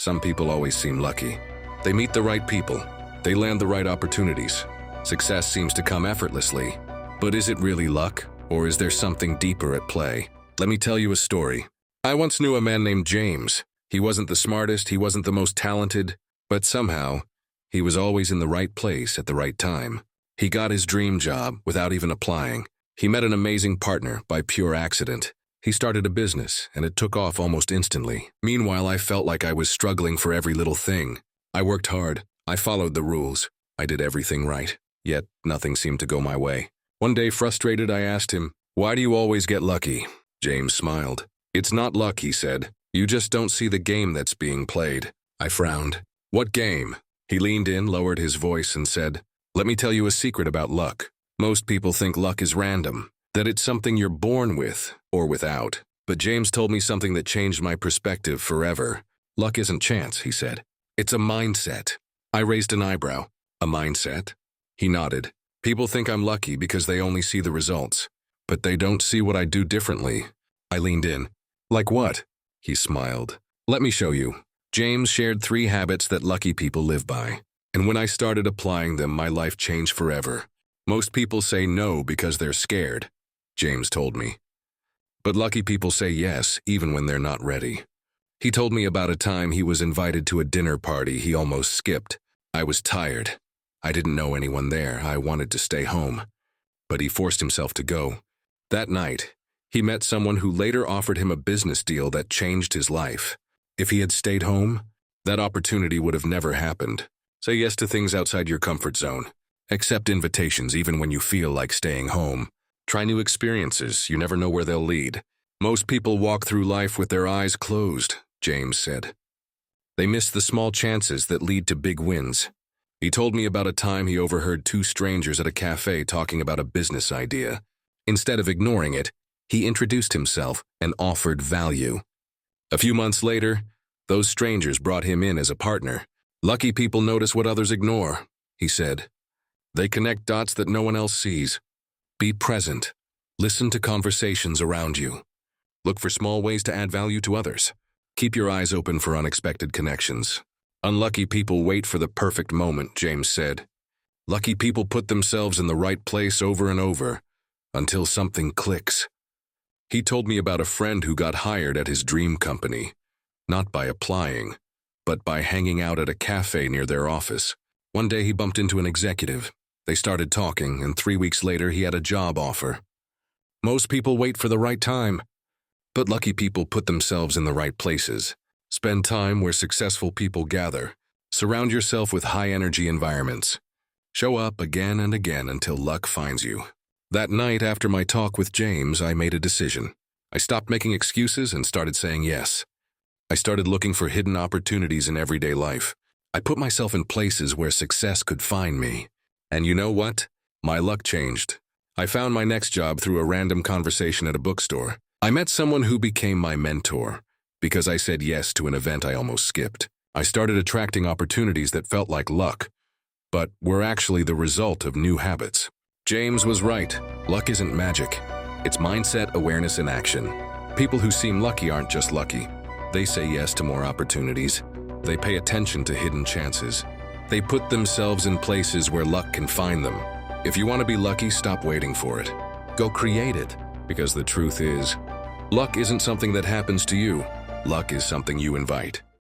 Some people always seem lucky. They meet the right people. They land the right opportunities. Success seems to come effortlessly. But is it really luck, or is there something deeper at play? Let me tell you a story. I once knew a man named James. He wasn't the smartest, he wasn't the most talented, but somehow, he was always in the right place at the right time. He got his dream job without even applying. He met an amazing partner by pure accident. He started a business, and it took off almost instantly. Meanwhile, I felt like I was struggling for every little thing. I worked hard. I followed the rules. I did everything right. Yet, nothing seemed to go my way. One day, frustrated, I asked him, "Why do you always get lucky?" James smiled. "It's not luck," he said. "You just don't see the game that's being played." I frowned. "What game?" He leaned in, lowered his voice, and said, "Let me tell you a secret about luck. Most people think luck is random, that it's something you're born with or without. But James told me something that changed my perspective forever. Luck isn't chance," he said. "It's a mindset." I raised an eyebrow. "A mindset?" He nodded. "People think I'm lucky because they only see the results, but they don't see what I do differently." I leaned in. "Like what?" He smiled. "Let me show you." James shared 3 habits that lucky people live by. And when I started applying them, my life changed forever. Most people say no because they're scared, James told me. But lucky people say yes, even when they're not ready. He told me about a time he was invited to a dinner party he almost skipped. I was tired. I didn't know anyone there. I wanted to stay home. But he forced himself to go. That night, he met someone who later offered him a business deal that changed his life. If he had stayed home, that opportunity would have never happened. Say yes to things outside your comfort zone. Accept invitations even when you feel like staying home. Try new experiences. You never know where they'll lead. Most people walk through life with their eyes closed, James said. They miss the small chances that lead to big wins. He told me about a time he overheard 2 strangers at a cafe talking about a business idea. Instead of ignoring it, he introduced himself and offered value. A few months later, those strangers brought him in as a partner. "Lucky people notice what others ignore," he said. "They connect dots that no one else sees. Be present. Listen to conversations around you. Look for small ways to add value to others. Keep your eyes open for unexpected connections. Unlucky people wait for the perfect moment," James said. "Lucky people put themselves in the right place over and over until something clicks." He told me about a friend who got hired at his dream company, not by applying, but by hanging out at a cafe near their office. One day he bumped into an executive. They started talking, and 3 weeks later he had a job offer. Most people wait for the right time, but lucky people put themselves in the right places. Spend time where successful people gather. Surround yourself with high-energy environments. Show up again and again until luck finds you. That night after my talk with James, I made a decision. I stopped making excuses and started saying yes. I started looking for hidden opportunities in everyday life. I put myself in places where success could find me. And you know what? My luck changed. I found my next job through a random conversation at a bookstore. I met someone who became my mentor because I said yes to an event I almost skipped. I started attracting opportunities that felt like luck, but were actually the result of new habits. James was right. Luck isn't magic. It's mindset, awareness, and action. People who seem lucky aren't just lucky. They say yes to more opportunities. They pay attention to hidden chances. They put themselves in places where luck can find them. If you want to be lucky, stop waiting for it. Go create it. Because the truth is, luck isn't something that happens to you. Luck is something you invite.